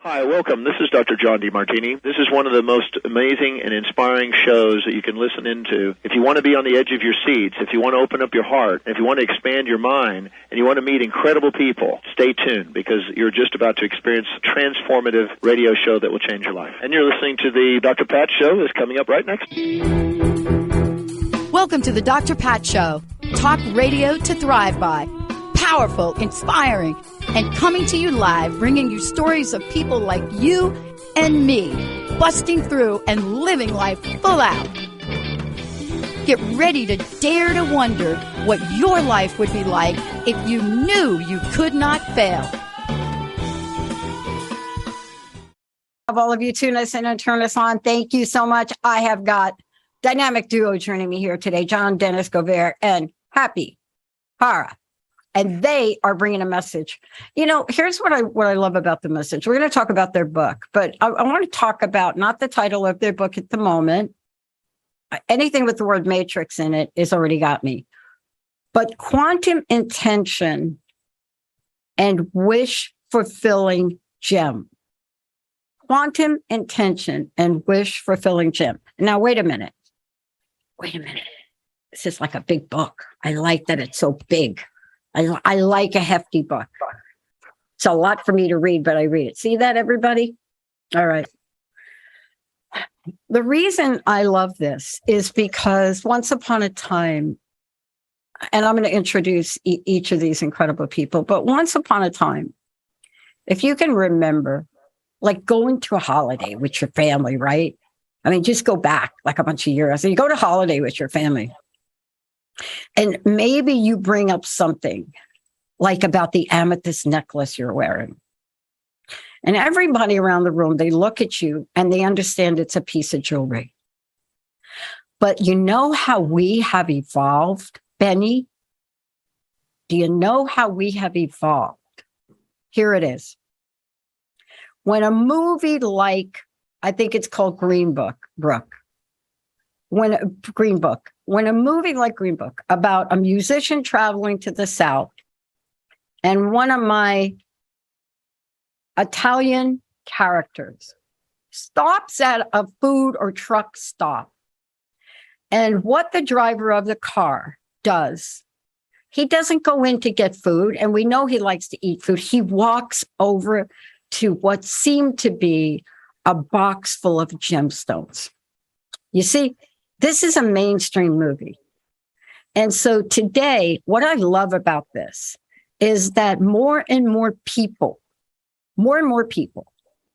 Hi, welcome. This is Dr. John DeMartini. This is one of the most amazing and inspiring shows that you can listen into. If you want to be on the edge of your seats, if you want to open up your heart, if you want to expand your mind, and you want to meet incredible people, stay tuned because you're just about to experience a transformative radio show that will change your life. And you're listening to the Dr. Pat Show that's coming up right next. Welcome to the Dr. Pat Show. Talk radio to thrive by. Powerful, inspiring, and coming to you live, bringing you stories of people like you and me, busting through and living life full out. Get ready to dare to wonder what your life would be like if you knew you could not fail. Of all of you tune us in and turn us on, thank you so much. I have got dynamic duo joining me here today, Johndennis, Govert, and Hapi, Hara. And they are bringing a message. You know, here's what I love about the message. We're going to talk about their book, but I want to talk about not the title of their book at the moment. Anything with the word matrix in it has already got me. But quantum intention and wish fulfilling gem. Quantum intention and wish fulfilling gem. Now, wait a minute. This is like a big book. I like that it's so big. I like a hefty book. It's a lot for me to read, but I read it. See that, everybody? All right. The reason I love this is because once upon a time, and I'm going to introduce each of these incredible people, but once upon a time, if you can remember, like going to a holiday with your family, right? I mean, just go back like a bunch of years. So you go to holiday with your family. And maybe you bring up something like about the amethyst necklace you're wearing. And everybody around the room, they look at you and they understand it's a piece of jewelry. But you know how we have evolved, Benny? Do you know how we have evolved? Here it is. When a movie like, I think it's called Green Book, when a movie like Green Book about a musician traveling to the South and one of my Italian characters stops at a food or truck stop. And what the driver of the car does, he doesn't go in to get food. And we know he likes to eat food. He walks over to what seemed to be a box full of gemstones. You see, this is a mainstream movie. And so today, what I love about this is that more and more people,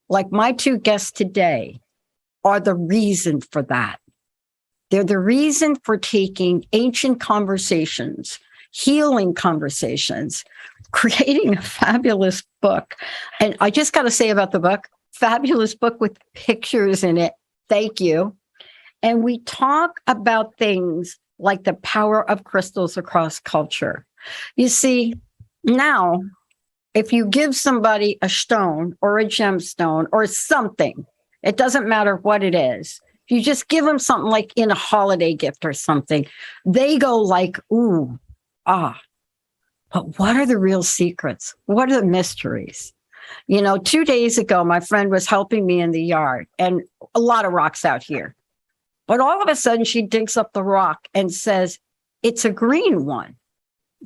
like my two guests today, are the reason for that. They're the reason for taking ancient conversations, healing conversations, creating a fabulous book. And I just got to say about the book, fabulous book with pictures in it. Thank you. And we talk about things like the power of crystals across culture. You see, now, if you give somebody a stone or a gemstone or something, it doesn't matter what it is. If you just give them something like in a holiday gift or something, they go like, ooh, ah. But what are the real secrets? What are the mysteries? You know, 2 days ago, my friend was helping me in the yard and a lot of rocks out here. But all of a sudden, she digs up the rock and says, it's a green one.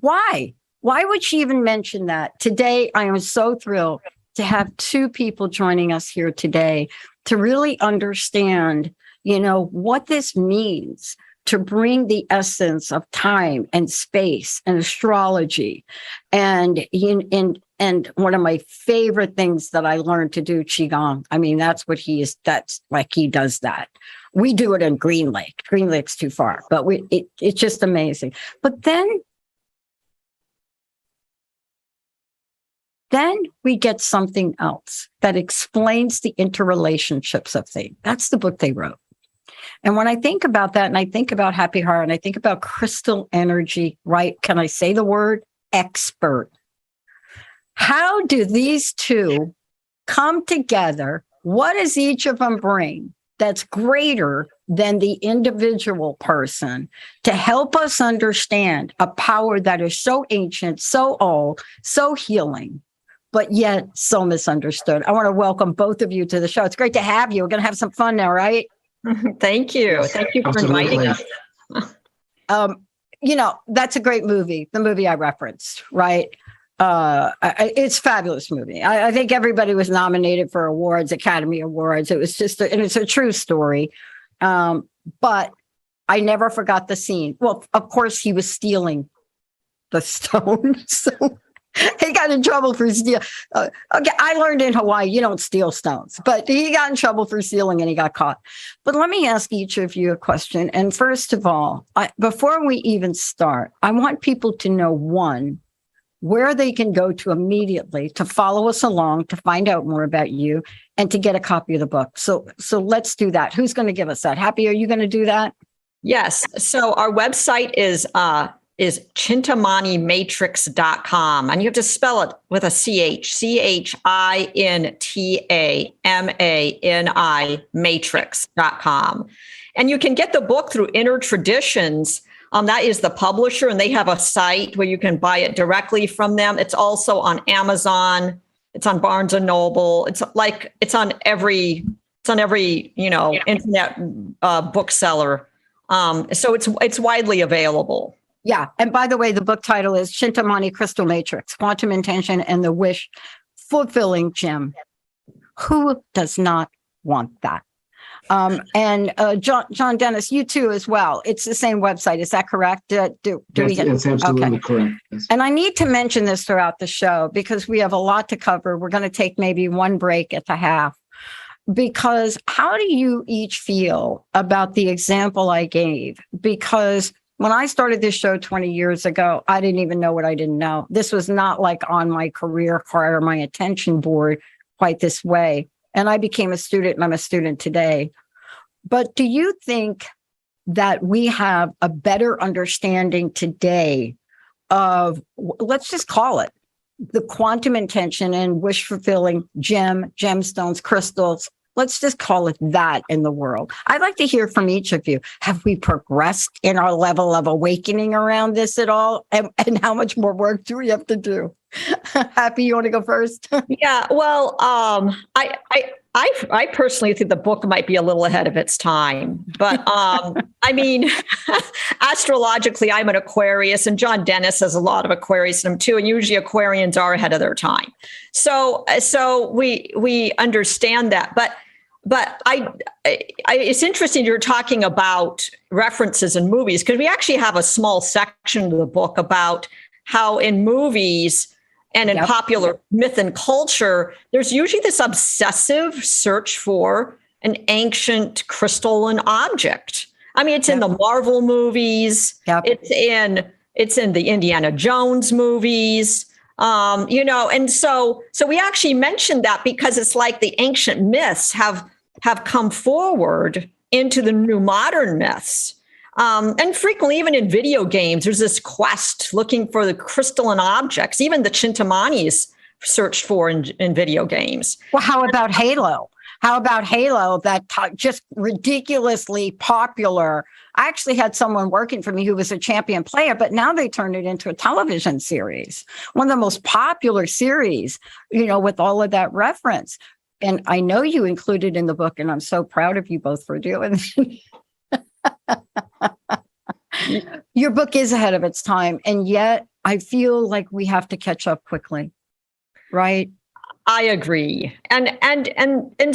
Why? Why would she even mention that? Today, I am so thrilled to have two people joining us here today to really understand, you know, what this means to bring the essence of time and space and astrology. And one of my favorite things that I learned to do, Qigong. I mean, that's like he does that. We do it in Green Lake. Green Lake's too far, but it's just amazing. But then we get something else that explains the interrelationships of things. That's the book they wrote. And when I think about that, and I think about Hapi, Hara, and I think about crystal energy, right? Can I say the word expert? How do these two come together? What does each of them bring that's greater than the individual person to help us understand a power that is so ancient, so old, so healing, but yet so misunderstood. I want to welcome both of you to the show. It's great to have you. We're going to have some fun now, right? Thank you. Yes, Thank you for absolutely. inviting us. That's a great movie, the movie I referenced, right? It's a fabulous movie. I think everybody was nominated for awards, Academy Awards. It was just, and it's a true story. But I never forgot the scene. Well, of course, he was stealing the stone. So he got in trouble for stealing. Okay, I learned in Hawaii, you don't steal stones, but he got in trouble for stealing and he got caught. But let me ask each of you a question. And first of all, before we even start, I want people to know, one, where they can go to immediately to follow us along, to find out more about you, and to get a copy of the book. So let's do that. Who's going to give us that? Hapi, are you going to do that? Yes. So our website is chintamanimatrix.com. And you have to spell it with a CH, CHINTAMANI matrix.com. And you can get the book through Inner Traditions. That is the publisher, and they have a site where you can buy it directly from them. It's also on Amazon. It's on Barnes and Noble. It's on every internet bookseller. So it's widely available. Yeah. And by the way, the book title is Chintamani Crystal Matrix, Quantum Intention and the Wish Fulfilling Gem. Who does not want that? And Johndennis, you too as well. It's the same website. Is that correct? Yes, it's absolutely correct. Yes. And I need to mention this throughout the show because we have a lot to cover. We're going to take maybe one break at the half. Because how do you each feel about the example I gave? Because when I started this show 20 years ago, I didn't even know what I didn't know. This was not like on my career card or my attention board quite this way. And I became a student, and I'm a student today. But do you think that we have a better understanding today of, let's just call it, the quantum intention and wish fulfilling gemstones, crystals? Let's just call it that in the world. I'd like to hear from each of you. Have we progressed in our level of awakening around this at all? And how much more work do we have to do? Hapi, you want to go first? Yeah, well, I personally think the book might be a little ahead of its time. But I mean, astrologically, I'm an Aquarius, and Johndennis has a lot of Aquarius in him too. And usually Aquarians are ahead of their time. So we understand that. But it's interesting you're talking about references in movies, because we actually have a small section of the book about how in movies and in popular myth and culture, there's usually this obsessive search for an ancient crystalline object. I mean, it's in the Marvel movies. It's in the Indiana Jones movies. And so we actually mentioned that because it's like the ancient myths have come forward into the new modern myths. And frequently, even in video games, there's this quest looking for the crystalline objects. Even the Chintamani is searched for in video games. Well, how about Halo? That just ridiculously popular. I actually had someone working for me who was a champion player, but now they turned it into a television series, one of the most popular series, with all of that reference. And I know you included in the book, and I'm so proud of you both for doing it. Your book is ahead of its time, and yet I feel like we have to catch up quickly, right? I agree. And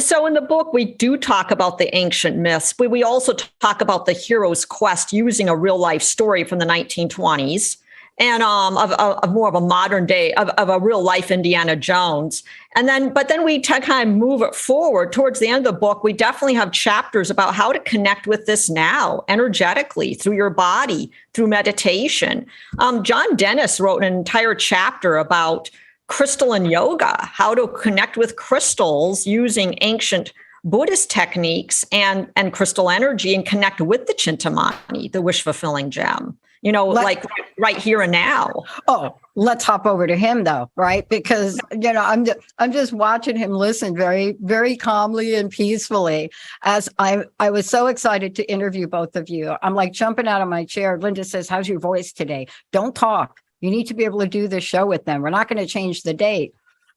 so in the book, we do talk about the ancient myths, but we also talk about the hero's quest using a real life story from the 1920s and of more of a modern day of a real life Indiana Jones. But then we kind of move it forward towards the end of the book. We definitely have chapters about how to connect with this now energetically through your body, through meditation. Johndennis wrote an entire chapter about crystalline yoga, how to connect with crystals using ancient Buddhist techniques and crystal energy and connect with the Chintamani, the wish fulfilling gem, like right here and now. Oh, let's hop over to him though, right? Because, I'm just watching him listen very, very calmly and peacefully as I was so excited to interview both of you. I'm like jumping out of my chair. Linda says, how's your voice today? Don't talk. You need to be able to do this show with them. We're not going to change the date.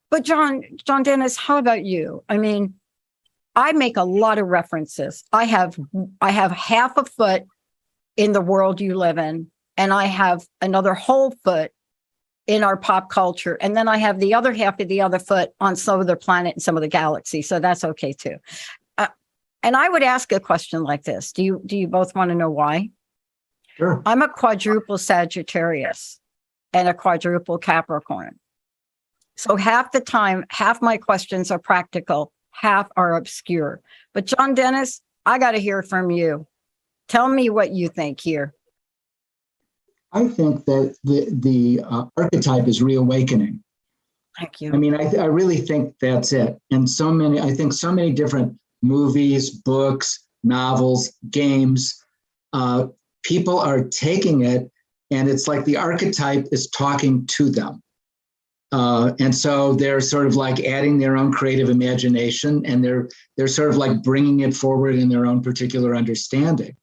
But Johndennis, how about you? I mean, I make a lot of references. I have half a foot in the world you live in, and I have another whole foot in our pop culture. And then I have the other half of the other foot on some of the planet and some of the galaxy. So that's okay too. And I would ask a question like this. Do you both want to know why? Sure. I'm a quadruple Sagittarius and a quadruple Capricorn. So half the time, half my questions are practical, half are obscure. But Johndennis, I got to hear from you. Tell me what you think here. I think that the archetype is reawakening. Thank you. I mean, I really think that's it. And so many different movies, books, novels, games, people are taking it, and it's like the archetype is talking to them. And so they're sort of like adding their own creative imagination, and they're sort of like bringing it forward in their own particular understanding.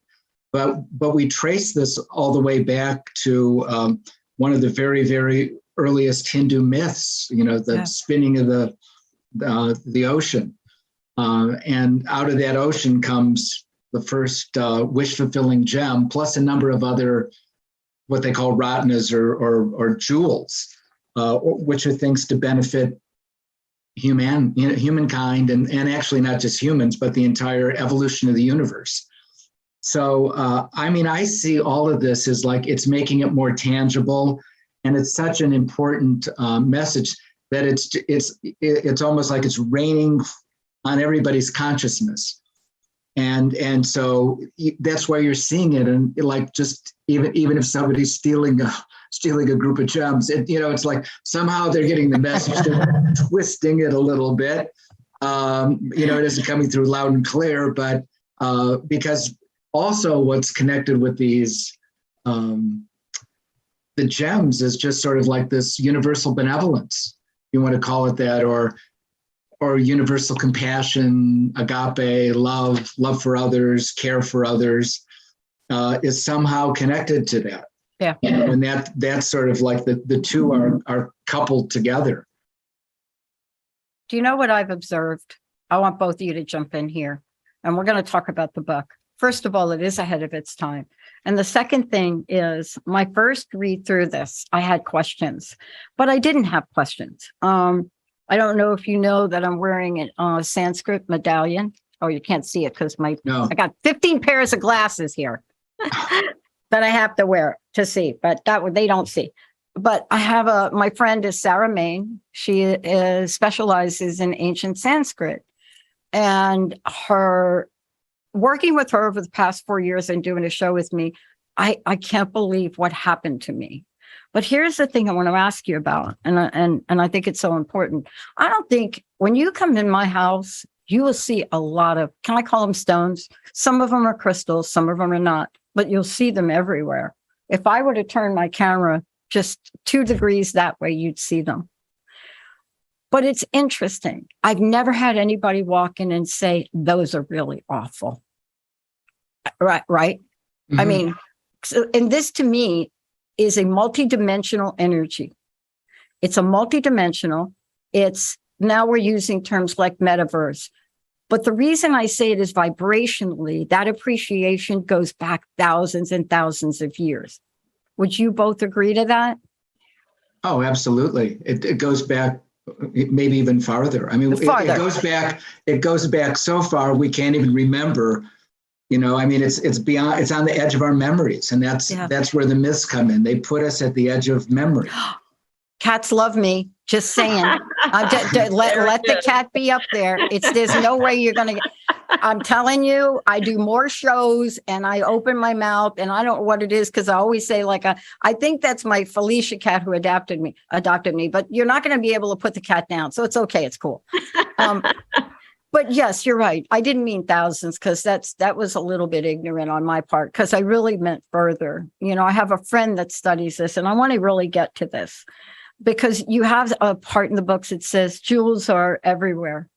But we trace this all the way back to one of the very, very earliest Hindu myths, the spinning of the ocean. And out of that ocean comes the first wish-fulfilling gem, plus a number of other what they call ratnas or jewels, which are things to benefit humankind, and actually not just humans, but the entire evolution of the universe. So, I see all of this as like it's making it more tangible, and it's such an important message that it's almost like it's raining on everybody's consciousness, and so that's why you're seeing it. And like just even if somebody's stealing a group of gems, it's like somehow they're getting the message, they're twisting it a little bit. It isn't coming through loud and clear, but because also what's connected with these, the gems is just sort of like this universal benevolence, you want to call it that, or universal compassion, agape, love for others, care for others, is somehow connected to that. Yeah. And that's sort of like the two are coupled together. Do you know what I've observed? I want both of you to jump in here, and we're going to talk about the book. First of all, it is ahead of its time. And the second thing is, my first read through this, I had questions, but I didn't have questions. I don't know if you know that I'm wearing a Sanskrit medallion. Oh, you can't see it because I got 15 pairs of glasses here that I have to wear to see, but they don't see. But I have my friend is Sarah Main. She specializes in ancient Sanskrit, and working with her over the past 4 years and doing a show with me, I can't believe what happened to me. But here's the thing I want to ask you about, and I think it's so important. I don't think when you come in my house, you will see a lot of, can I call them stones? Some of them are crystals, some of them are not, but you'll see them everywhere. If I were to turn my camera just 2 degrees that way, you'd see them. But it's interesting. I've never had anybody walk in and say, those are really awful. Right? Mm-hmm. I mean, and this to me is a multidimensional energy. It's a multidimensional. It's now we're using terms like metaverse. But the reason I say it is vibrationally, that appreciation goes back thousands and thousands of years. Would you both agree to that? Oh, absolutely. It goes back maybe even farther. I mean, it goes back so far we can't even remember. It's beyond. It's on the edge of our memories, and that's where the myths come in. They put us at the edge of memory. Cats love me. Just saying. Let the cat be up there. There's no way you're gonna. I'm telling you, I do more shows, and I open my mouth, and I don't know what it is because I always say I think that's my Felicia cat who adopted me. But you're not going to be able to put the cat down, so it's okay. It's cool. But yes, you're right. I didn't mean thousands because that was a little bit ignorant on my part because I really meant further. I have a friend that studies this and I want to really get to this because you have a part in the books that says jewels are everywhere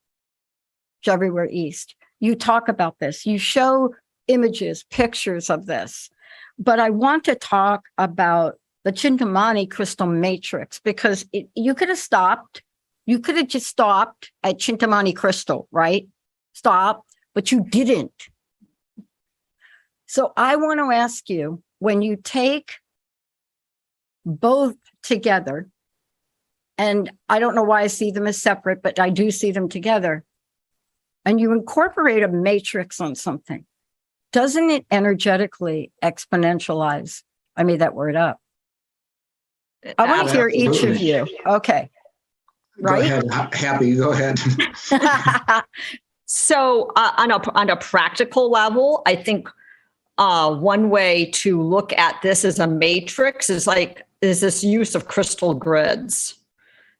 east. You talk about this. You show images, pictures of this. But I want to talk about the Chintamani crystal matrix because you could have stopped. You could have just stopped at Chintamani crystal, right? Stop, but you didn't. So I want to ask you, when you take both together, and I don't know why I see them as separate, but I do see them together, and you incorporate a matrix on something, doesn't it energetically exponentialize? I made that word up. I want to hear each of you. Okay. Right? Go ahead, Happy. Go ahead. So on a practical level, I think one way to look at this as a matrix is this use of crystal grids.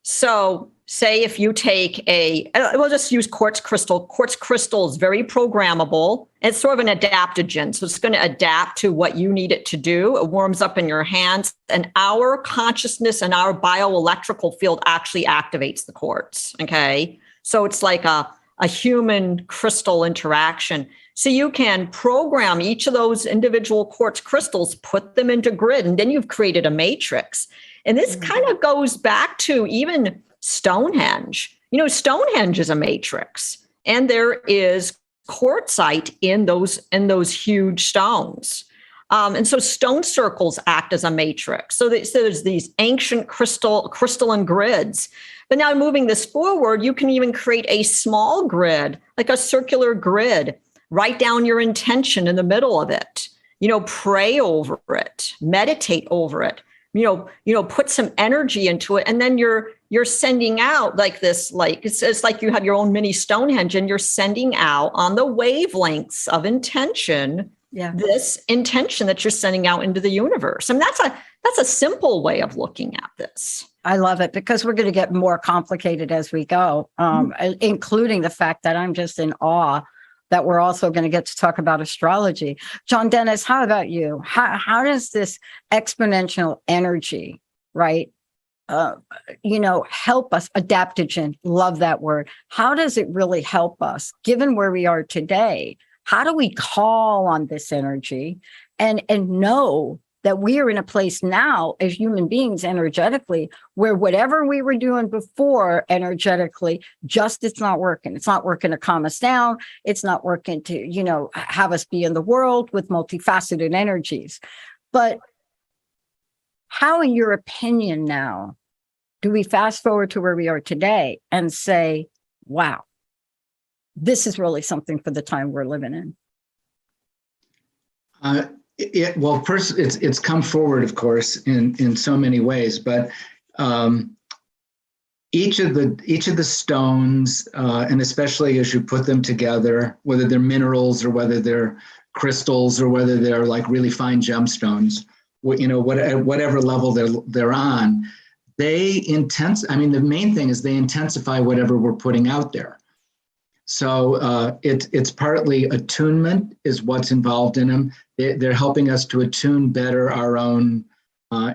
So say if you take we'll just use quartz crystal. Quartz crystal is very programmable. It's sort of an adaptogen. So it's going to adapt to what you need it to do. It warms up in your hands. And our consciousness and our bioelectrical field actually activates the quartz. Okay. So it's like a human crystal interaction. So you can program each of those individual quartz crystals, put them into grid, and then you've created a matrix. And this kind of goes back to even Stonehenge. Stonehenge is a matrix, and there is quartzite in those huge stones. And so stone circles act as a matrix. So there's these ancient crystalline grids. But now moving this forward, you can even create a small grid, like a circular grid. Write down your intention in the middle of it. Pray over it, meditate over it. Put some energy into it, and then you're sending out like this, like it's like you have your own mini Stonehenge, and you're sending out on the wavelengths of intention. Yeah. This intention that you're sending out into the universe. And that's a simple way of looking at this. I love it because we're going to get more complicated as we go, including the fact that I'm just in awe that we're also going to get to talk about astrology. Johndennis, how about you? How does this exponential energy, right, help us? Adaptogen, love that word. How does it really help us, given where we are today? How do we call on this energy and know that we are in a place now as human beings energetically where whatever we were doing before energetically, it's not working. It's not working to calm us down. It's not working to, have us be in the world with multifaceted energies. But how, in your opinion now, do we fast forward to where we are today and say, wow, this is really something for the time we're living in? First, it's come forward, of course, in so many ways. But each of the stones, and especially as you put them together, whether they're minerals or whether they're crystals or whether they're like really fine gemstones, whatever level they're on, the main thing is they intensify whatever we're putting out there. So it's partly attunement is what's involved in them. They're helping us to attune better our own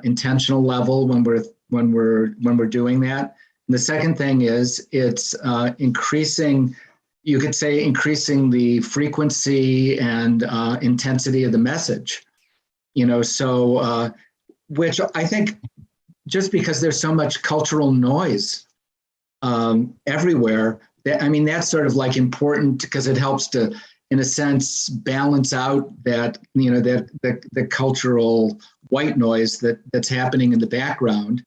intentional level when we're doing that. And the second thing is it's increasing the frequency and intensity of the message. Which I think just because there's so much cultural noise everywhere. That's sort of like important because it helps to, in a sense, balance out that, the cultural white noise that's happening in the background.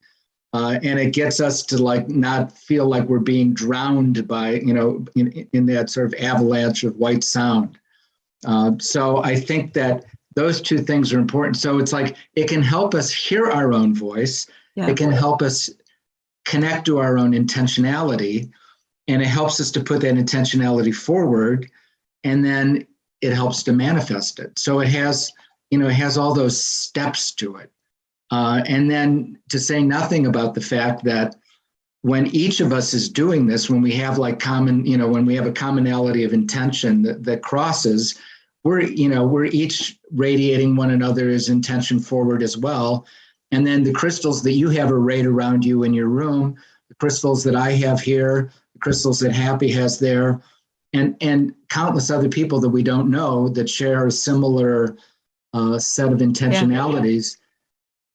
And it gets us to not feel like we're being drowned by, in that sort of avalanche of white sound. So I think that those two things are important. So it's like, it can help us hear our own voice. Yeah. It can help us connect to our own intentionality. And it helps us to put that intentionality forward, and then it helps to manifest it. So it has all those steps to it. And then to say nothing about the fact that when each of us is doing this, when we have like common, when we have a commonality of intention that crosses, we're each radiating one another's intention forward as well. And then the crystals that you have arrayed around you in your room, the crystals that I have here, the crystals that Hapi has there, and countless other people that we don't know that share a similar set of intentionalities.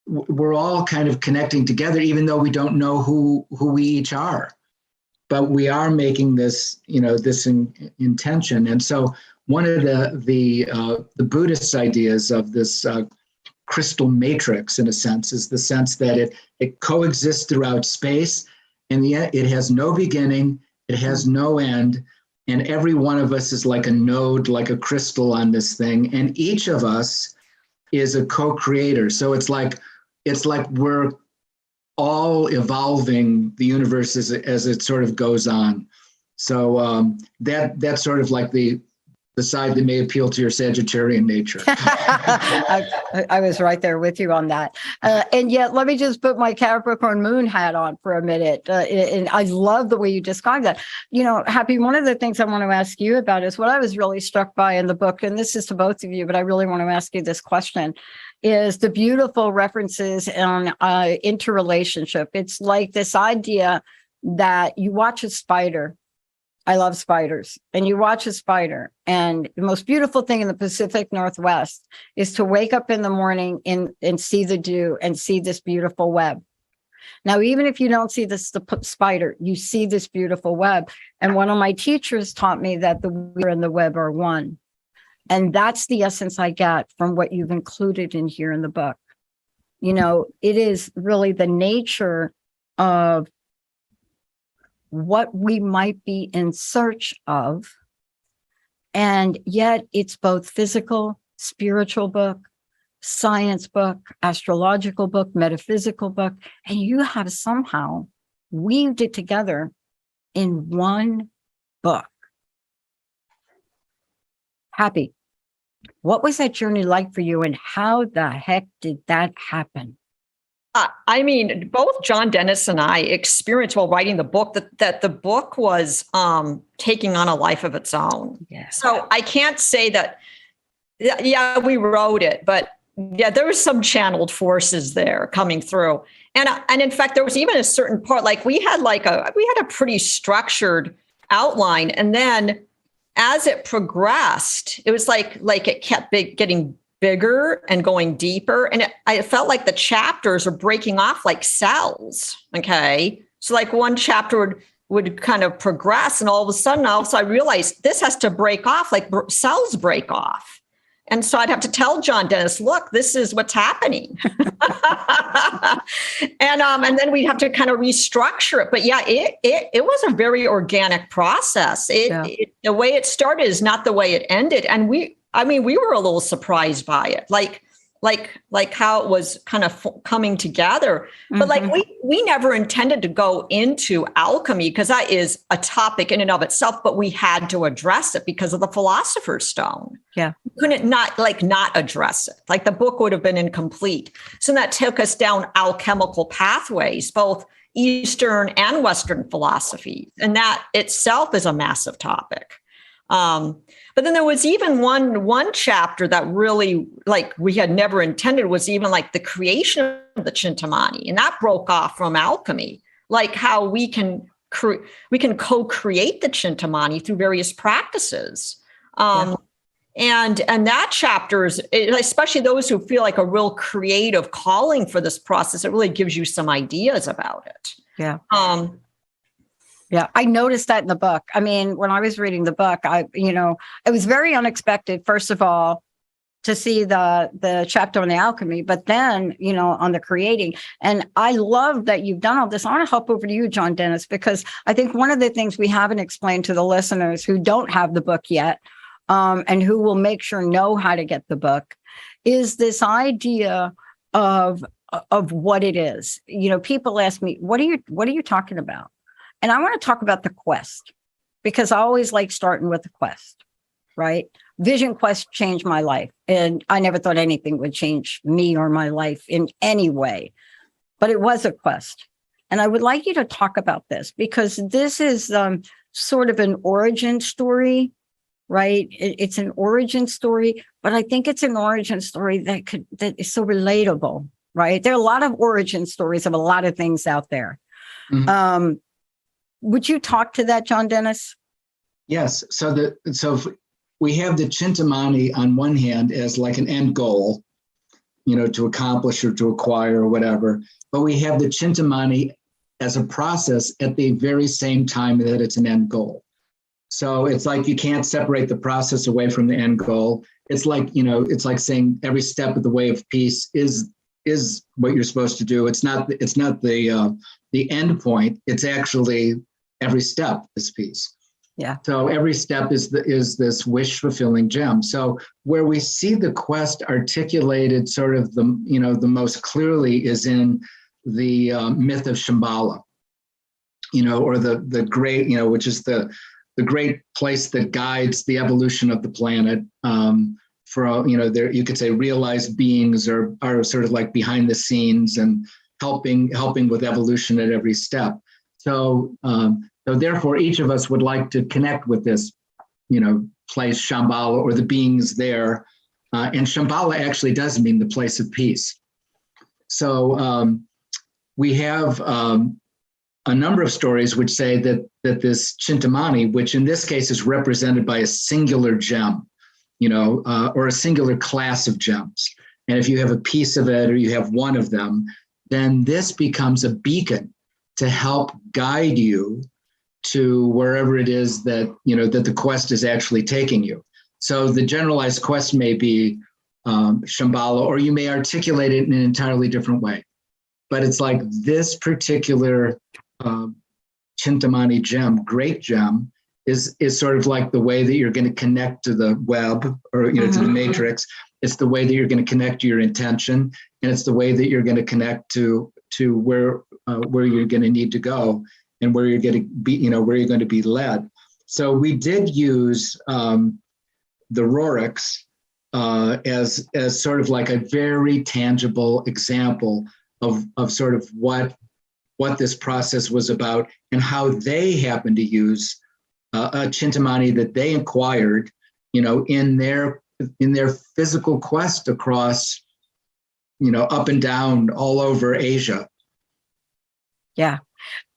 We're all kind of connecting together, even though we don't know who we each are. But we are making this, this intention. And so one of the Buddhist ideas of this crystal matrix, in a sense, is the sense that it coexists throughout space, and yet it has no beginning, it has no end, and every one of us is like a node, like a crystal on this thing, and each of us is a co-creator. So it's like we're all evolving the universe as it sort of goes on. So that's sort of like the side that may appeal to your Sagittarian nature. I was right there with you on that. And yet, let me just put my Capricorn moon hat on for a minute. And I love the way you describe that. Hapi, one of the things I want to ask you about is what I was really struck by in the book, and this is to both of you, but I really want to ask you this question, is the beautiful references on interrelationship. It's like this idea that you watch a spider. I love spiders. And you watch a spider, and the most beautiful thing in the Pacific Northwest is to wake up in the morning and see the dew and see this beautiful web. Now, even if you don't see the spider, you see this beautiful web. And one of my teachers taught me that the weaver and the web are one. And that's the essence I get from what you've included in here in the book. It is really the nature of what we might be in search of. And yet it's both physical, spiritual book, science book, astrological book, metaphysical book, and you have somehow weaved it together in one book. Hapi, what was that journey like for you, and how the heck did that happen? Both Johndennis and I experienced while writing the book that the book was taking on a life of its own. Yes. So I can't say that, we wrote it, but there was some channeled forces there coming through. And in fact, there was even a certain part, like we had a pretty structured outline. And then as it progressed, it was like it kept getting bigger and going deeper. And I felt like the chapters are breaking off like cells. Okay. So like one chapter would kind of progress, and all of a sudden also I realized this has to break off, like cells break off. And so I'd have to tell Johndennis, look, this is what's happening. and then we'd have to kind of restructure it. But yeah, it was a very organic process. The way it started is not the way it ended. And we were a little surprised by it, like how it was kind of coming together. But like we never intended to go into alchemy, because that is a topic in and of itself, but we had to address it because of the Philosopher's Stone. Yeah. We couldn't not address it. Like the book would have been incomplete. So that took us down alchemical pathways, both Eastern and Western philosophy. And that itself is a massive topic. But then there was even one chapter that really, like, we had never intended, was even like the creation of the Chintamani, and that broke off from alchemy, like how we can co-create the Chintamani through various practices. And that chapter is, especially those who feel like a real creative calling for this process, it really gives you some ideas about it. Yeah. Yeah, I noticed that in the book. I mean, when I was reading the book, it was very unexpected, first of all, to see the chapter on the alchemy, but then, on the creating. And I love that you've done all this. I want to hop over to you, Johndennis, because I think one of the things we haven't explained to the listeners who don't have the book yet, and who will make sure know how to get the book, is this idea of what it is. People ask me, what are you talking about? And I want to talk about the quest, because I always like starting with the quest, right? Vision Quest changed my life. And I never thought anything would change me or my life in any way, but it was a quest. And I would like you to talk about this because this is sort of an origin story, right? It's an origin story, but I think it's an origin story that is so relatable, right? There are a lot of origin stories of a lot of things out there. Mm-hmm. Would you talk to that, Johndennis? Yes. So we have the Chintamani on one hand as like an end goal, to accomplish or to acquire or whatever. But we have the Chintamani as a process at the very same time that it's an end goal. So it's like you can't separate the process away from the end goal. It's like, it's like saying every step of the way of peace is what you're supposed to do. It's not the end point. It's actually every step is peace. Yeah. So every step is this wish fulfilling gem. So where we see the quest articulated sort of the most clearly is in the myth of Shambhala, or the great, which is the great place that guides the evolution of the planet. There you could say realized beings are sort of like behind the scenes and helping with evolution at every step. So therefore, each of us would like to connect with this, place Shambhala or the beings there. And Shambhala actually does mean the place of peace. So we have a number of stories which say that this Chintamani, which in this case is represented by a singular gem, or a singular class of gems. And if you have a piece of it or you have one of them, then this becomes a beacon to help guide you to wherever it is that, that the quest is actually taking you. So the generalized quest may be Shambhala, or you may articulate it in an entirely different way. But it's like this particular Chintamani gem, great gem, is sort of like the way that you're going to connect to the web or to the matrix. It's the way that you're going to connect to your intention, and it's the way that you're going to connect to where you're going to need to go and where you're going to be, where you're going to be led. So we did use the Rorix as sort of like a very tangible example of sort of what this process was about and how they happened to use a Chintamani that they acquired, in their physical quest across, up and down all over Asia. Yeah.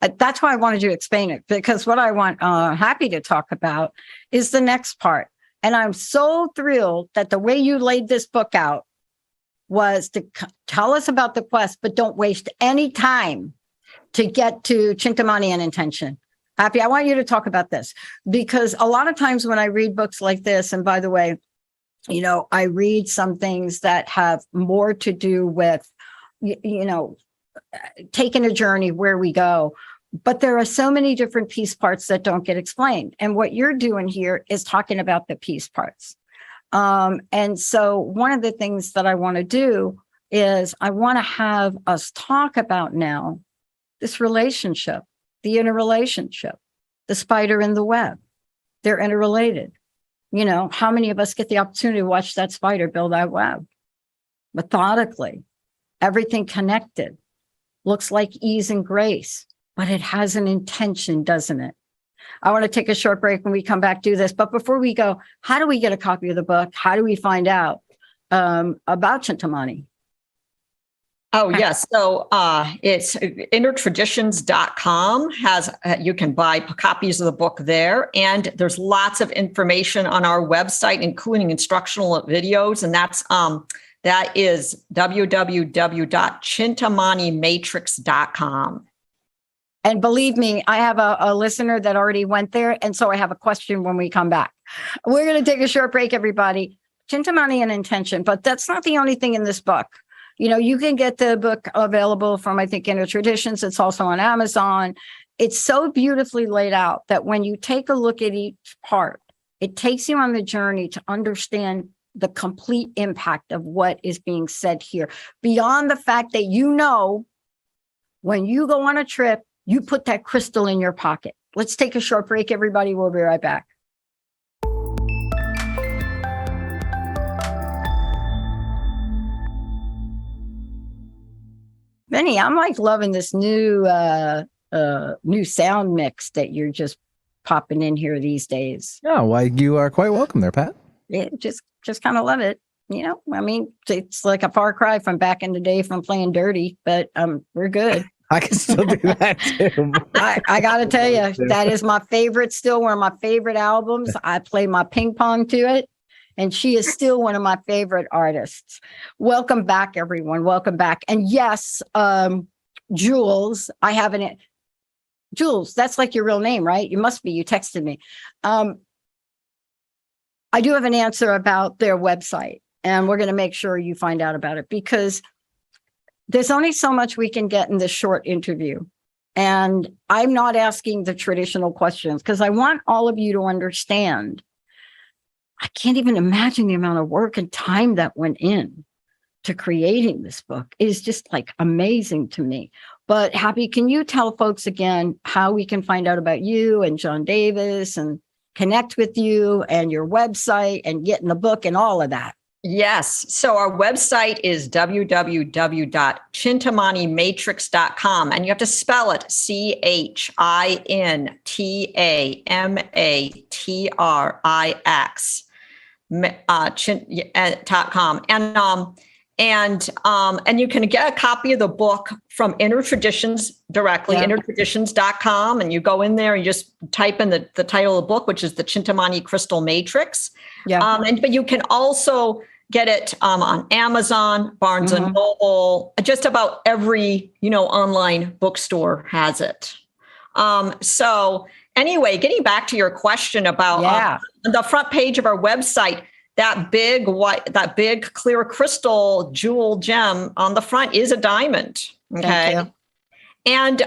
That's why I wanted you to explain it, because what I want Hapi to talk about is the next part. And I'm so thrilled that the way you laid this book out was to tell us about the quest, but don't waste any time to get to Chintamani and intention. Hapi, I want you to talk about this, because a lot of times when I read books like this, and by the way, I read some things that have more to do with, taking a journey where we go. But there are so many different piece parts that don't get explained. And what you're doing here is talking about the piece parts. And so one of the things that I want to do is I want to have us talk about now this relationship, the interrelationship, the spider and the web. They're interrelated. How many of us get the opportunity to watch that spider build that web? Methodically, everything connected. Looks like ease and grace, but it has an intention, doesn't it? I want to take a short break. When we come back, do this. But before we go, how do we get a copy of the book? How do we find out about Chintamani? Oh, yes. So it's innertraditions.com you can buy copies of the book there. And there's lots of information on our website, including instructional videos. And that is www.chintamanimatrix.com. And believe me, I have a listener that already went there. And so I have a question when we come back. We're going to take a short break, everybody. Chintamani and intention, but that's not the only thing in this book. You can get the book available from, I think, Inner Traditions. It's also on Amazon. It's so beautifully laid out that when you take a look at each part, it takes you on the journey to understand the complete impact of what is being said here. Beyond the fact that when you go on a trip, you put that crystal in your pocket. Let's take a short break, everybody. We'll be right back. Benny, I'm like loving this new sound mix that you're just popping in here these days. Oh, why, you are quite welcome there, Pat. Yeah, just kind of love it. I mean, it's like a far cry from back in the day from playing dirty, but we're good. I can still do that too. I got to tell you, that is my favorite, still one of my favorite albums. I play my ping pong to it, and she is still one of my favorite artists. Welcome back, everyone. Welcome back. And yes, Jules, Jules, that's like your real name, right? You must be. You texted me. I do have an answer about their website, and we're going to make sure you find out about it, because there's only so much we can get in this short interview. And I'm not asking the traditional questions because I want all of you to understand. I can't even imagine the amount of work and time that went in to creating this book. It is just like amazing to me. But Hapi, can you tell folks again how we can find out about you and John Davis and connect with you and your website and get in the book and all of that? Yes. So our website is www.chintamanimatrix.com, and you have to spell it CHINTAMATRIX.com. And you can get a copy of the book from Inner Traditions directly, innertraditions.com. And you go in there and you just type in the title of the book, which is the Chintamani Crystal Matrix. Yeah. But you can also get it on Amazon, Barnes and Noble, just about every, online bookstore has it. So anyway, getting back to your question about the front page of our website, that big clear crystal jewel gem on the front is a diamond. Okay. And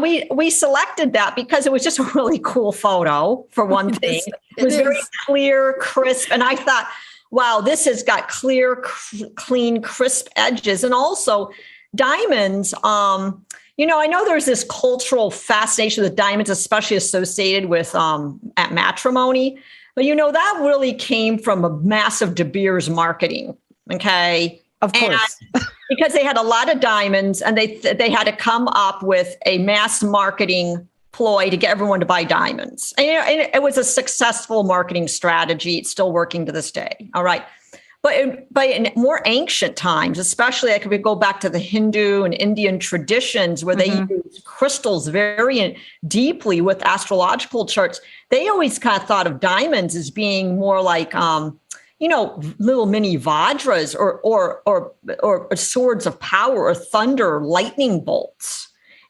we selected that because it was just a really cool photo, for one thing. It was very clear, crisp. And I thought, wow, this has got clear, clean, crisp edges. And also diamonds, I know there's this cultural fascination with diamonds, especially associated with at matrimony. But, that really came from a massive De Beers marketing. Okay. Of course. And because they had a lot of diamonds and they had to come up with a mass marketing ploy to get everyone to buy diamonds. And, it was a successful marketing strategy. It's still working to this day. All right. But in more ancient times, especially I could go back to the Hindu and Indian traditions where they use crystals very deeply with astrological charts. They always kind of thought of diamonds as being more like, little mini Vajras or swords of power or thunder, lightning bolts.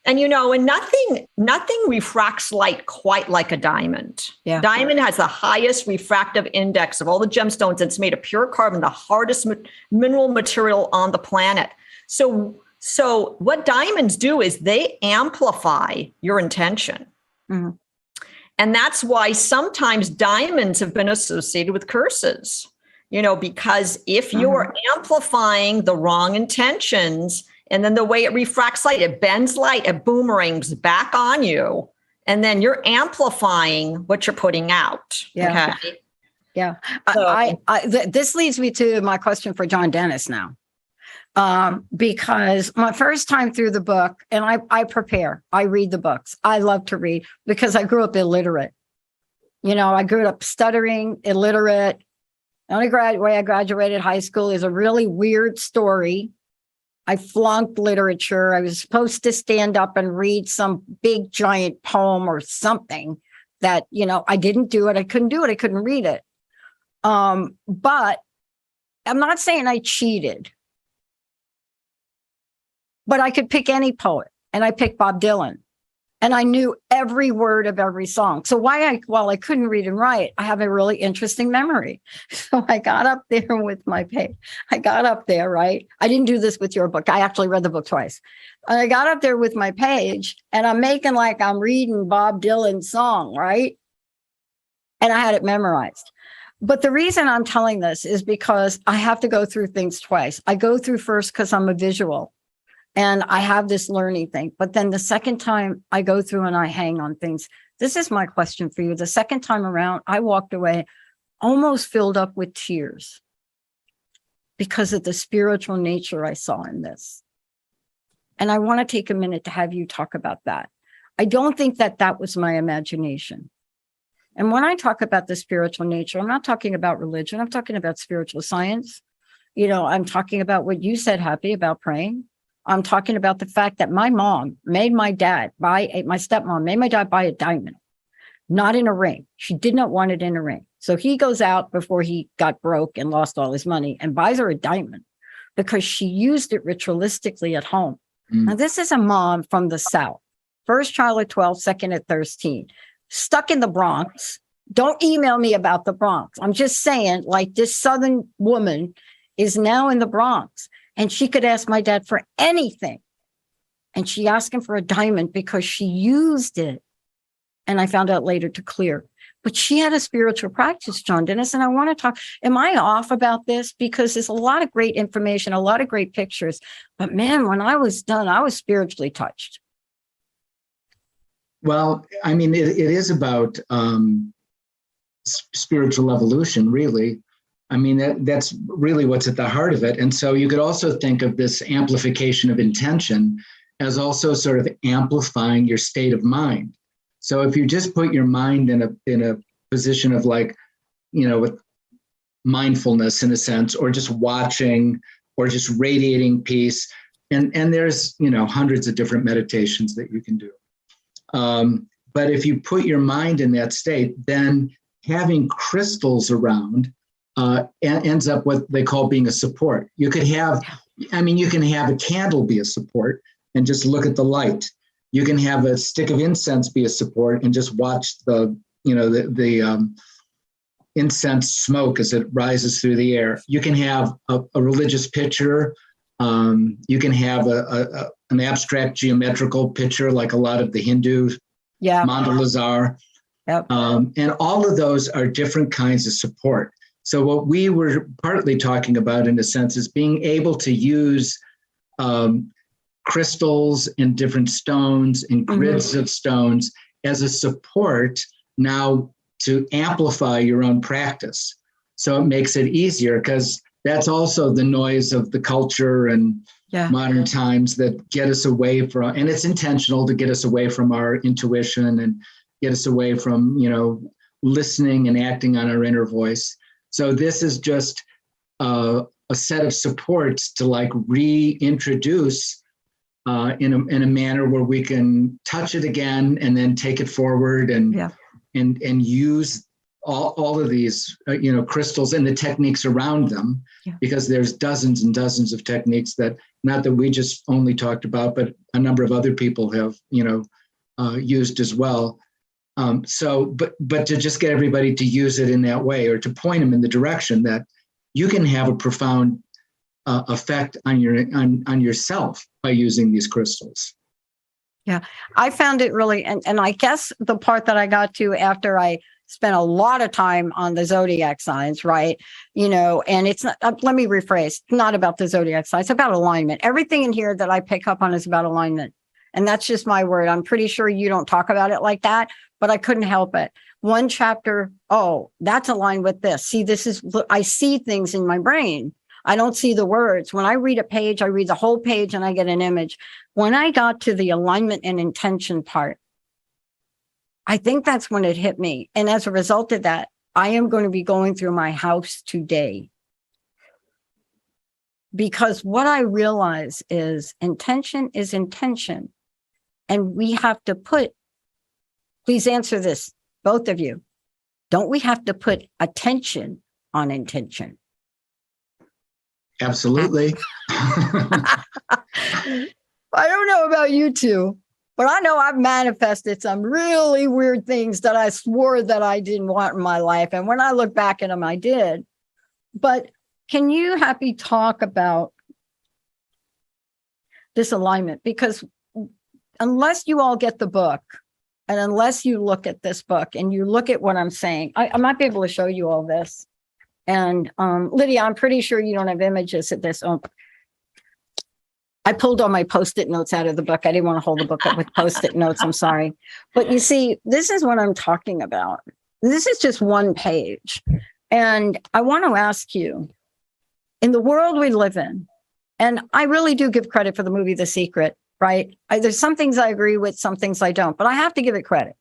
And, and nothing refracts light quite like a diamond. Yeah. Diamond has the highest refractive index of all the gemstones. It's made of pure carbon, the hardest mineral material on the planet. So what diamonds do is they amplify your intention. Mm-hmm. And that's why sometimes diamonds have been associated with curses, because if you're amplifying the wrong intentions, and then the way it refracts light, it bends light, it boomerangs back on you. And then you're amplifying what you're putting out. Yeah. Okay. Yeah. So, this leads me to my question for Johndennis now. Because my first time through the book, and I prepare, I read the books. I love to read because I grew up illiterate. I grew up stuttering, illiterate. The only way I graduated high school is a really weird story. I flunked literature. I was supposed to stand up and read some big giant poem or something that, I didn't do it. I couldn't do it. I couldn't read it. But I'm not saying I cheated, but I could pick any poet, and I picked Bob Dylan, and I knew every word of every song. So while I couldn't read and write, I have a really interesting memory. So I got up there with my page. I got up there, right? I didn't do this with your book. I actually read the book twice. And I got up there with my page, and I'm making like I'm reading Bob Dylan's song, right? And I had it memorized. But the reason I'm telling this is because I have to go through things twice. I go through first because I'm a visual. And I have this learning thing. But then the second time I go through and I hang on things, this is my question for you. The second time around, I walked away almost filled up with tears because of the spiritual nature I saw in this. And I want to take a minute to have you talk about that. I don't think that that was my imagination. And when I talk about the spiritual nature, I'm not talking about religion. I'm talking about spiritual science. I'm talking about what you said, Hapi, about praying. I'm talking about the fact that my mom made my dad buy, my stepmom made my dad buy a diamond, not in a ring. She did not want it in a ring. So he goes out before he got broke and lost all his money and buys her a diamond because she used it ritualistically at home. Now, this is a mom from the South. First child at 12, second at 13, stuck in the Bronx. Don't email me about the Bronx. I'm just saying, like, this Southern woman is now in the Bronx and she could ask my dad for anything. And she asked him for a diamond because she used it. And I found out later to clear. But she had a spiritual practice, Johndennis, and I want to talk. Am I off about this? Because there's a lot of great information, a lot of great pictures. But man, when I was done, I was spiritually touched. Well, I mean, it is about spiritual evolution, really. I mean, that's really what's at the heart of it. And so you could also think of this amplification of intention as also sort of amplifying your state of mind. So if you just put your mind in a position of, like, with mindfulness in a sense, or just watching, or just radiating peace, and there's hundreds of different meditations that you can do. But if you put your mind in that state, then having crystals around ends up what they call being a support. You can have a candle be a support and just look at the light. You can have a stick of incense be a support and just watch the incense smoke as it rises through the air. You can have a religious picture. You can have an abstract geometrical picture, like a lot of the Hindu mandalas are. Yep. And all of those are different kinds of support. So what we were partly talking about, in a sense, is being able to use crystals and different stones and grids of stones as a support now to amplify your own practice. So it makes it easier, because that's also the noise of the culture and modern times that get us away from, and it's intentional to get us away from our intuition and get us away from, listening and acting on our inner voice. So this is just a set of supports to, like, reintroduce in a manner where we can touch it again and then take it forward and use all of these crystals and the techniques around them, because there's dozens and dozens of techniques that, not that we just only talked about, but a number of other people have used as well. But to just get everybody to use it in that way, or to point them in the direction that you can have a profound effect on yourself by using these crystals. Yeah, I found it really, and I guess the part that I got to after I spent a lot of time on the zodiac signs, right? And it's not, let me rephrase, not about the zodiac signs, it's about alignment. Everything in here that I pick up on is about alignment. And that's just my word. I'm pretty sure you don't talk about it like that, but I couldn't help it. One chapter, that's aligned with this. See, I see things in my brain. I don't see the words. When I read a page, I read the whole page and I get an image. When I got to the alignment and intention part, I think that's when it hit me. And as a result of that, I am going to be going through my house today. Because what I realize is intention is intention. And we have to please answer this, both of you. Don't we have to put attention on intention? Absolutely. I don't know about you two, but I know I've manifested some really weird things that I swore that I didn't want in my life. And when I look back at them, I did. But can you, Hapi, talk about this alignment? Because unless you all get the book, and unless you look at this book and you look at what I'm saying, I might be able to show you all this. And Lydia, I'm pretty sure you don't have images of this. I pulled all my Post-it notes out of the book. I didn't want to hold the book up with Post-it notes. I'm sorry. But you see, this is what I'm talking about. This is just one page. And I want to ask you, in the world we live in, and I really do give credit for the movie The Secret. right? There's some things I agree with, some things I don't, but I have to give it credit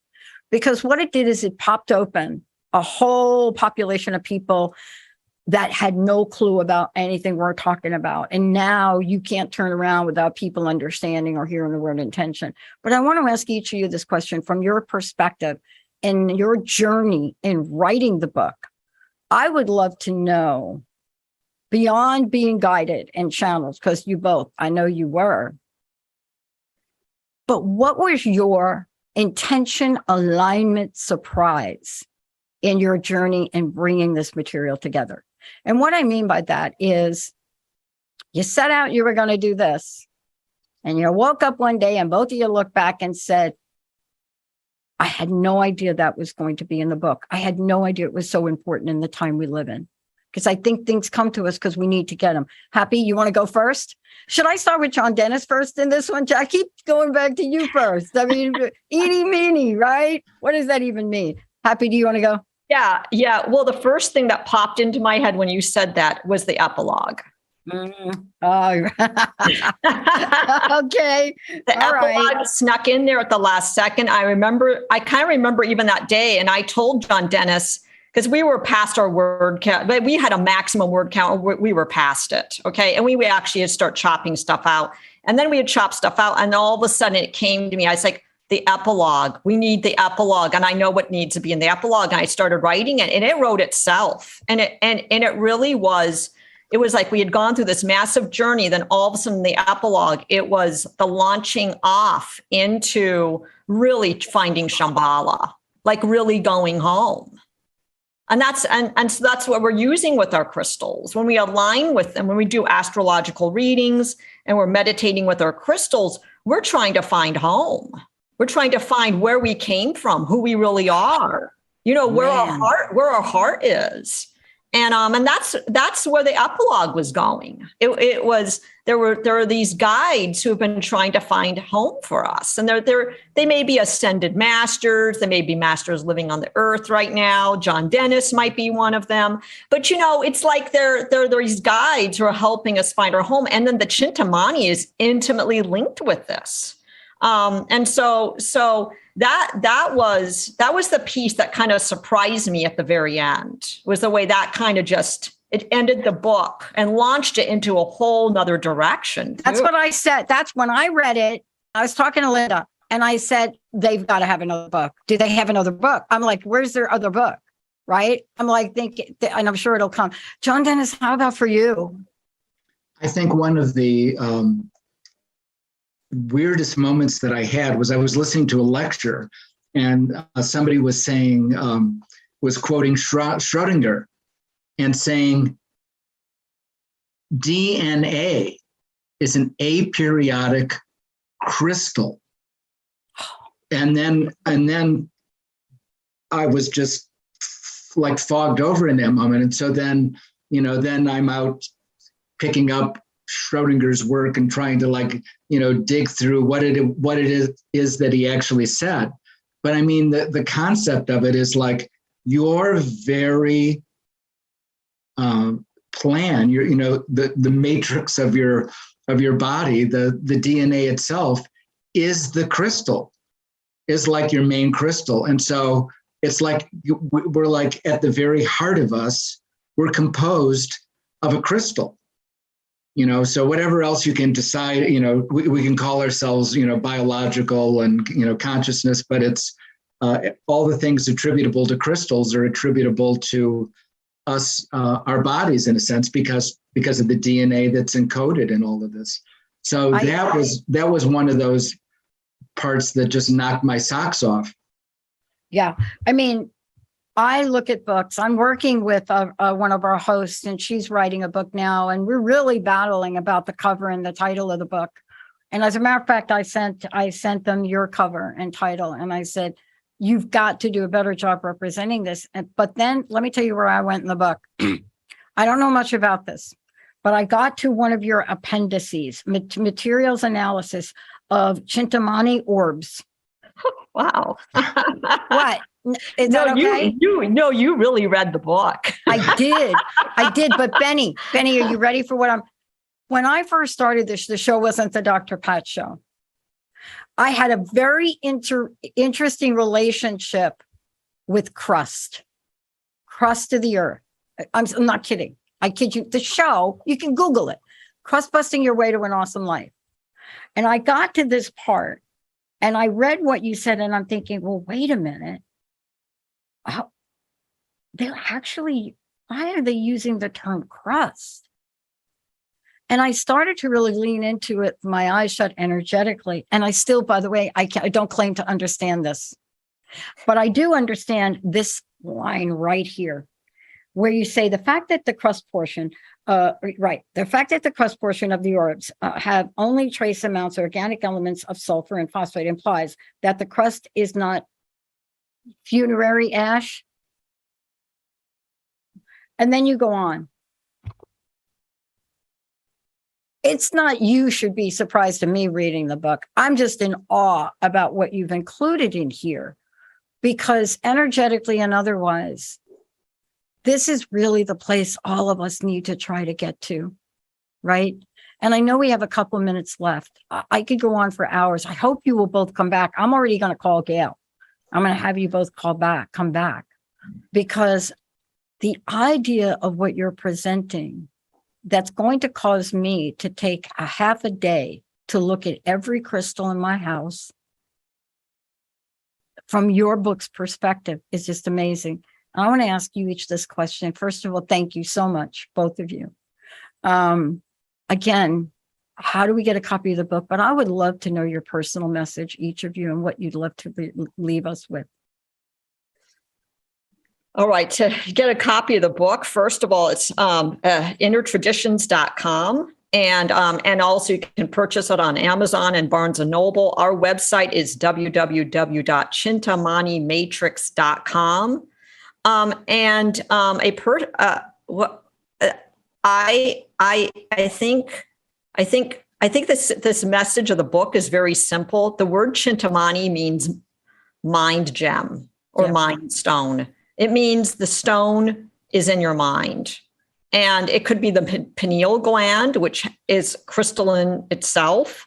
because what it did is it popped open a whole population of people that had no clue about anything we're talking about. And now you can't turn around without people understanding or hearing the word intention. But I want to ask each of you this question from your perspective and your journey in writing the book. I would love to know, beyond being guided and channeled, because you both, I know you were, but what was your intention, alignment, surprise in your journey in bringing this material together? And what I mean by that is you set out you were going to do this, and you woke up one day and both of you looked back and said, I had no idea that was going to be in the book. I had no idea it was so important in the time we live in. Because I think things come to us because we need to get them. Happy, you want to go first? Should I start with Johndennis first in this one? I keep going back to you first. I mean, eeny, meeny, right? What does that even mean? Happy, do you want to go? Yeah. Well, the first thing that popped into my head when you said that was the epilogue. Oh, okay. The epilogue snuck in there at the last second. I kind of remember even that day, and I told Johndennis, because we were past our word count, but we had a maximum word count. We were past it. Okay. And we actually had to start chopping stuff out. And then we had chopped stuff out. And all of a sudden it came to me. I was like, the epilogue, we need the epilogue. And I know what needs to be in the epilogue. And I started writing it, and it wrote itself. And it really was, it was like we had gone through this massive journey. Then all of a sudden the epilogue, it was the launching off into really finding Shambhala, like really going home. And so that's what we're using with our crystals. When we align with them, when we do astrological readings and we're meditating with our crystals, we're trying to find home. We're trying to find where we came from, who we really are, where our heart is. And that's where the epilogue was going. It was, there are these guides who have been trying to find home for us. And they may be ascended masters. They may be masters living on the earth right now. Johndennis might be one of them. But, it's like there are these guides who are helping us find our home. And then the Chintamani is intimately linked with this. And so that was the piece that kind of surprised me at the very end, was the way that kind of it ended the book and launched it into a whole nother direction. That's what I said. That's when I read it. I was talking to Linda and I said, they've got to have another book. Do they have another book? I'm like, where's their other book? Right. I'm like, and I'm sure it'll come. Johndennis, how about for you? I think one of the, weirdest moments that I had was I was listening to a lecture, and somebody was saying, was quoting Schrodinger and saying, DNA is an aperiodic crystal. And then I was just like fogged over in that moment. And so then I'm out picking up Schrodinger's work and trying to dig through what it is that he actually said. But I mean, the concept of it is like your very plan, the matrix of your body, the DNA itself is the crystal, is like your main crystal. And so it's like we're like at the very heart of us, we're composed of a crystal. So whatever else you can decide, we can call ourselves, biological and, consciousness, but it's all the things attributable to crystals are attributable to us, our bodies in a sense, because of the DNA that's encoded in all of this. So that was one of those parts that just knocked my socks off. Yeah. I mean, I look at books. I'm working with one of our hosts, and she's writing a book now, and we're really battling about the cover and the title of the book. And as a matter of fact, I sent them your cover and title, and I said, you've got to do a better job representing this. But then let me tell you where I went in the book. I don't know much about this, but I got to one of your appendices, materials analysis of Chintamani orbs. Wow. What? Is that okay? You really read the book. I did. But Benny, are you ready for when I first started this, the show wasn't the Dr. Pat show. I had a very interesting relationship with crust of the earth. I'm not kidding. I kid you. The show, you can Google it. Crust busting your way to an awesome life. And I got to this part and I read what you said and I'm thinking, well, wait a minute. They're actually, why are they using the term crust? And I started to really lean into it, my eyes shut energetically. And I still, by the way, I don't claim to understand this, but I do understand this line right here, where you say the fact that the crust portion, the fact that the crust portion of the orbs have only trace amounts of organic elements of sulfur and phosphate implies that the crust is not funerary ash. And then you go on. It's not you should be surprised to me reading the book. I'm just in awe about what you've included in here, because energetically and otherwise, this is really the place all of us need to try to get to, right? And I know we have a couple of minutes left. I could go on for hours. I hope you will both come back. I'm already going to call Gail. I'm going to have you both come back, because the idea of what you're presenting, that's going to cause me to take a half a day to look at every crystal in my house from your book's perspective is just amazing. I want to ask you each this question. First of all, thank you so much, both of you. Again, how do we get a copy of the book? But I would love to know your personal message, each of you, and what you'd love to leave us with. All right, to get a copy of the book, first of all, it's innertraditions.com. And also you can purchase it on Amazon and Barnes & Noble. Our website is www.chintamanimatrix.com. I think this message of the book is very simple. The word Chintamani means mind gem or mind stone. It means the stone is in your mind. And it could be the pineal gland, which is crystalline itself.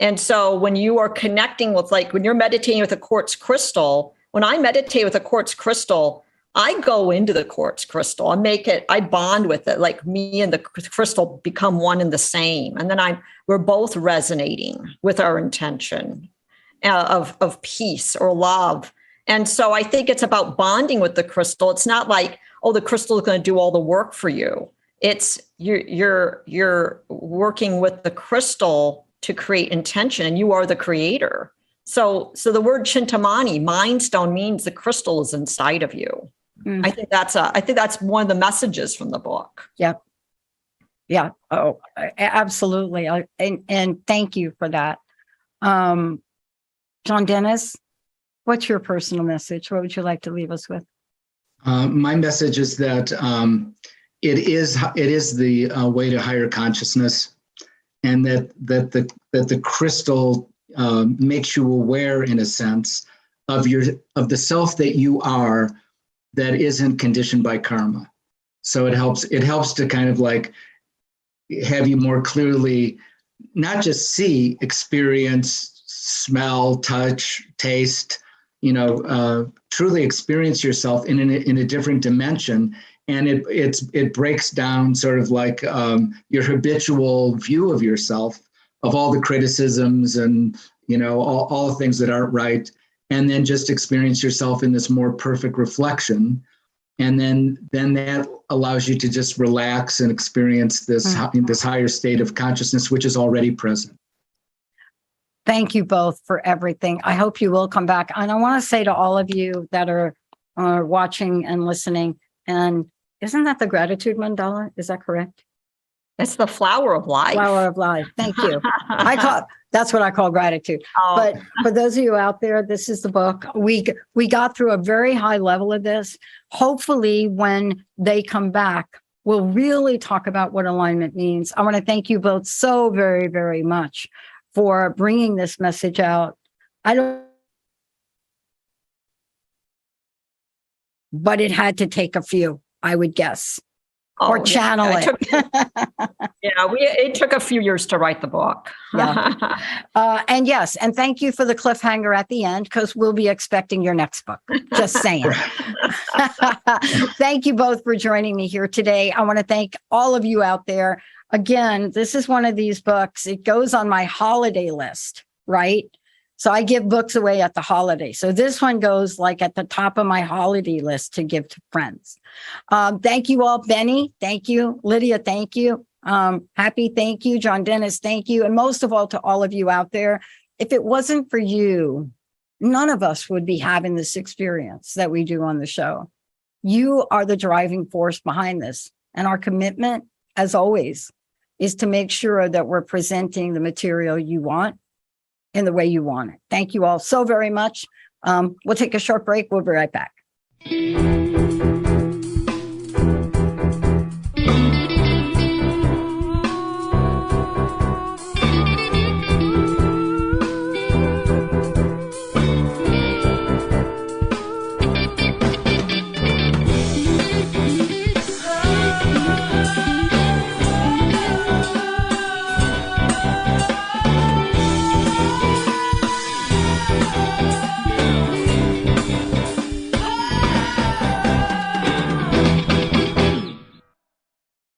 And so when you are connecting with, like when you're meditating with a quartz crystal, when I meditate with a quartz crystal, I go into the quartz crystal. I bond with it. Like me and the crystal become one and the same. And then we're both resonating with our intention of peace or love. And so I think it's about bonding with the crystal. It's not like, oh, the crystal is going to do all the work for you. It's you're working with the crystal to create intention, and you are the creator. So the word Chintamani, mind stone, means the crystal is inside of you. Mm. I think that's one of the messages from the book. Yep. Yeah. Oh, absolutely. And thank you for that. Johndennis, what's your personal message? What would you like to leave us with? My message is that it is the way to higher consciousness, and that the crystal makes you aware, in a sense, of the self that you are, that isn't conditioned by karma. So it helps to kind of like have you more clearly not just see, experience, smell, touch, taste, truly experience yourself in a different dimension. And it breaks down sort of like your habitual view of yourself, of all the criticisms and, all the things that aren't right. And then just experience yourself in this more perfect reflection. And then that allows you to just relax and experience this higher state of consciousness, which is already present. Thank you both for everything. I hope you will come back. And I want to say to all of you that are watching and listening, and isn't that the gratitude mandala? Is that correct? It's the flower of life. Flower of life. Thank you. That's what I call gratitude. Oh. But for those of you out there, this is the book. We got through a very high level of this. Hopefully, when they come back, we'll really talk about what alignment means. I want to thank you both so very, very much for bringing this message out. But it had to take a few, I would guess. or channel it. It took a few years to write the book. And yes, and thank you for the cliffhanger at the end, because we'll be expecting your next book. Just saying. Thank you both for joining me here today. I want to thank all of you out there. Again, this is one of these books. It goes on my holiday list, right? So I give books away at the holiday. So this one goes like at the top of my holiday list to give to friends. Thank you all. Benny, thank you. Lydia, thank you. Hapi, thank you. Johndennis, thank you. And most of all, to all of you out there, if it wasn't for you, none of us would be having this experience that we do on the show. You are the driving force behind this. And our commitment, as always, is to make sure that we're presenting the material you want in the way you want it. Thank you all so very much. We'll take a short break. We'll be right back.